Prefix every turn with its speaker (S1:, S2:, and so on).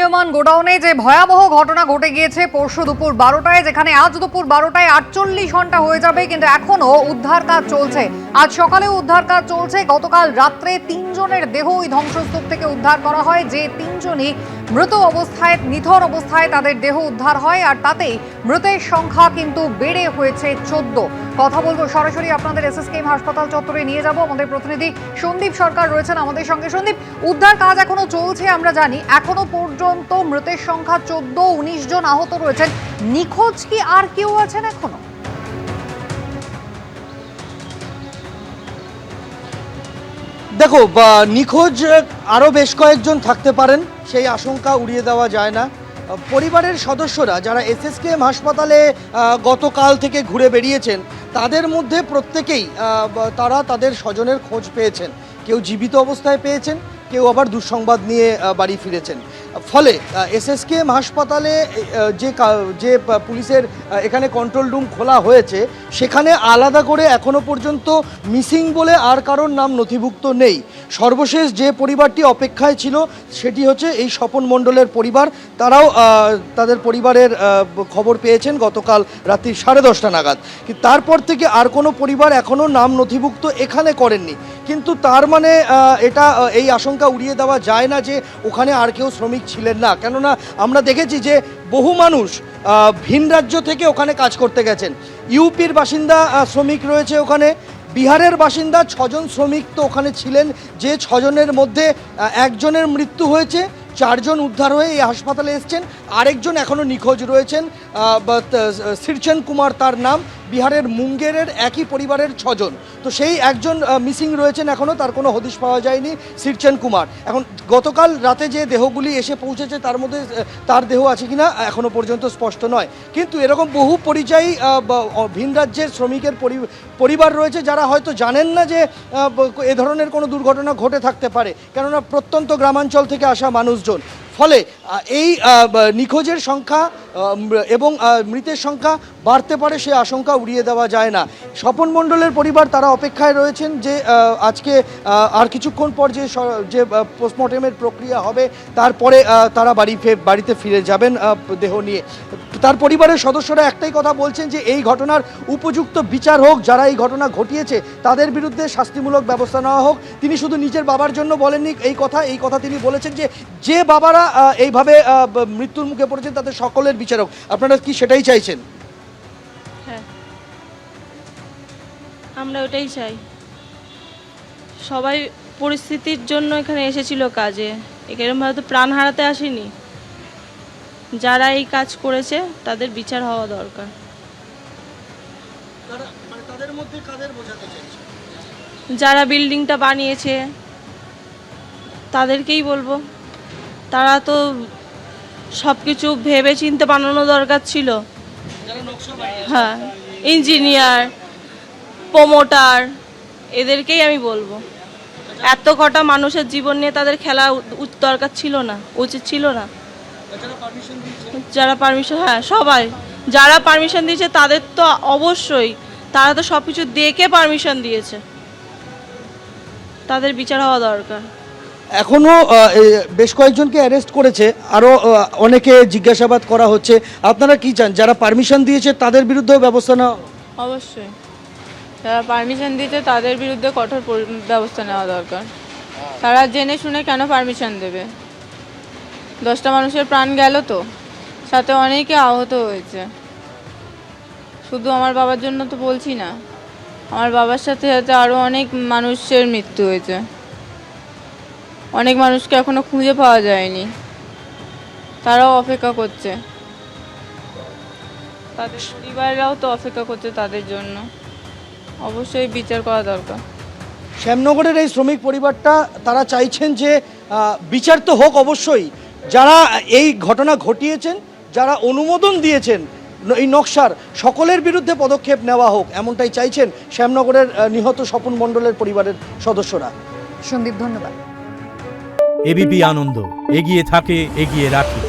S1: পেট্রোলিয়ম গোডাউনে যে ভয়াবহ ঘটনা ঘটে গিয়েছে পরশু দুপুর 12টায়, যেখানে আজ দুপুর 12টায় 48 ঘন্টা হয়ে যাবে, কিন্তু এখনো উদ্ধার কাজ চলছে। আজ সকালেও উদ্ধার কাজ চলছে। গতকাল রাত্রে 3 জনের দেহ ওই ধ্বংসস্তূপ থেকে উদ্ধার করা হয়, যে 3 জনই মৃত অবস্থায়, নিথর অবস্থায় তাদের দেহ উদ্ধার হয়, আর তাতেই মৃতের সংখ্যা কিন্তু বেড়ে হয়েছে 14। কথা বলবো সরাসরি আপনাদের এসএসকেএম হাসপাতাল চত্বরে নিয়ে যাব। আমাদের প্রতিনিধি সন্দীপ সরকার রয়েছেন আমাদের সঙ্গে। সন্দীপ, উদ্ধার কাজ এখনো চলছে আমরা জানি, এখনো পর্যন্ত মৃতের সংখ্যা 14, 19 জন আহত রয়েছেন। নিখোঁজ কি আর কেউ আছেন এখনো?
S2: দেখো, নিখোঁজ আরও বেশ কয়েকজন থাকতে পারেন, সেই আশঙ্কা উড়িয়ে দেওয়া যায় না। পরিবারের সদস্যরা যারা এসএসকেএম হাসপাতালে গতকাল থেকে ঘুরে বেরিয়েছেন, তাদের মধ্যে প্রত্যেকেই তারা তাদের স্বজনের খোঁজ পেয়েছেন। কেউ জীবিত অবস্থায় পেয়েছেন, কেউ আবার দুঃসংবাদ নিয়ে বাড়ি ফিরেছেন। ফলে এসএসকেএম হাসপাতালে যে পুলিশের এখানে কন্ট্রোল রুম খোলা হয়েছে, সেখানে আলাদা করে এখনো পর্যন্ত মিসিং বলে আর কারোর নাম নথিভুক্ত নেই। সর্বশেষ যে পরিবারটি অপেক্ষায় ছিল সেটি হচ্ছে এই স্বপন মণ্ডলের পরিবার। তারাও তাদের পরিবারের খবর পেয়েছেন গতকাল রাত্রি 10:30 নাগাদ। কিন্তু তারপর থেকে আর কোনো পরিবার এখনও নাম নথিভুক্ত এখানে করেননি। কিন্তু তার মানে এটা এই আশঙ্কা উড়িয়ে দেওয়া যায় না যে ওখানে আর কেউ শ্রমিক ছিলেন না। কেননা আমরা দেখেছি যে বহু মানুষ ভিন রাজ্য থেকে ওখানে কাজ করতে গেছেন। ইউপির বাসিন্দা শ্রমিক রয়েছে ওখানে, বিহারের বাসিন্দা 6 জন শ্রমিক তো ওখানে ছিলেন, যে 6 জনের মধ্যে একজনের মৃত্যু হয়েছে, 4 জন উদ্ধার হয়ে এই হাসপাতালে এসছেন, আরেকজন এখনও নিখোঁজ রয়েছেন। শিরচেন কুমার তার নাম, বিহারের মুঙ্গেরের একই পরিবারের 6 জন। তো সেই একজন মিসিং রয়েছেন এখনও, তার কোনো হদিশ পাওয়া যায়নি, শিরচেন কুমার। এখন গতকাল রাতে যে দেহগুলি এসে পৌঁছেছে তার মধ্যে তার দেহ আছে কিনা এখনও পর্যন্ত স্পষ্ট নয়। কিন্তু এরকম বহু পরিযায়ী ভিন রাজ্যের শ্রমিকের পরিবার রয়েছে যারা হয়তো জানেন না যে এ ধরনের কোনো দুর্ঘটনা ঘটে থাকতে পারে, কেননা প্রত্যন্ত গ্রামাঞ্চল থেকে আসা মানুষজন। ফলে এই নিখোঁজের সংখ্যা এবং মৃতের সংখ্যা বাড়তে পারে, সে আশঙ্কা উড়িয়ে দেওয়া যায় না। স্বপন মণ্ডলের পরিবার তারা অপেক্ষায় রয়েছেন যে আজকে আর কিছুক্ষণ পর যে পোস্টমর্টেমের প্রক্রিয়া হবে, তারপরে তারা বাড়িতে ফিরে যাবেন দেহ নিয়ে। তার পরিবারের সদস্যরা একটাই কথা বলছেন যে এই ঘটনার উপযুক্ত বিচার হোক, যারা এই ঘটনা ঘটিয়েছে তাদের বিরুদ্ধে শাস্তিমূলক ব্যবস্থা নেওয়া হোক। তিনি শুধু নিজের বাবার জন্য বলেননি এই কথা তিনি বলেছেন যে বাবারা এইভাবে মৃত্যুর মুখে পড়েছেন তাদের সকলের বিচার হোক। আপনারা কি সেটাই চাইছেন?
S3: হ্যাঁ, আমরা ওটাই চাই। সবাই পরিস্থিতির জন্য এখানে এসেছিল কাজে, এরকমভাবে তো প্রাণ হারাতে আসেনি। যারা এই কাজ করেছে তাদের বিচার হওয়া দরকার।
S2: তাদের মধ্যে কাদের বোঝাতে চাইছেন?
S3: যারা বিল্ডিংটা বানিয়েছে তাদেরকেই বলবো। তারা তো সব কিছু ভেবে চিন্তে বানানো দরকার ছিল। হ্যাঁ, ইঞ্জিনিয়ার, প্রমোটার, এদেরকেই আমি বলবো। এত কটা মানুষের জীবন নিয়ে তাদের খেলা দরকার ছিল না, উচিত ছিল না। যারা পারমিশন, হ্যাঁ সবাই যারা পারমিশন দিয়েছে তাদের তো অবশ্যই, তারা তো সব কিছু দেখে পারমিশন দিয়েছে, তাদের বিচার হওয়া দরকার।
S2: এখনও বেশ কয়েকজনকে অ্যারেস্ট করেছে, আরও অনেকে জিজ্ঞাসাবাদ করা হচ্ছে। আপনারা কি চান যারা পারমিশন দিয়েছে তাদের বিরুদ্ধেও ব্যবস্থা নেওয়া?
S4: অবশ্যই, যারা পারমিশন দিয়েছে তাদের বিরুদ্ধে কঠোর ব্যবস্থা নেওয়া দরকার। তারা জেনে শুনে কেন পারমিশন দেবে? 10টা মানুষের প্রাণ গেল, তো সাথে অনেকে আহত হয়েছে। শুধু আমার বাবার জন্য তো বলছি না, আমার বাবার সাথে সাথে আরও অনেক মানুষের মৃত্যু হয়েছে। অনেক মানুষকে এখনো খুঁজে পাওয়া যায়নি, তারাও অপেক্ষা করছে, তাদের পরিবাররাও তো অপেক্ষা করছে তাদের জন্য। অবশ্যই বিচার করা দরকার।
S2: শ্যামনগরের এই শ্রমিক পরিবারটা তারা চাইছেন যে বিচার তো হোক অবশ্যই, যারা এই ঘটনা ঘটিয়েছেন, যারা অনুমোদন দিয়েছেন এই নকশার, সকলের বিরুদ্ধে পদক্ষেপ নেওয়া হোক, এমনটাই চাইছেন শ্যামনগরের নিহত স্বপন মণ্ডলের পরিবারের সদস্যরা।
S1: সন্দীপ, ধন্যবাদ।
S5: এবিপি আনন্দ, এগিয়ে থাকে, এগিয়ে রাখে।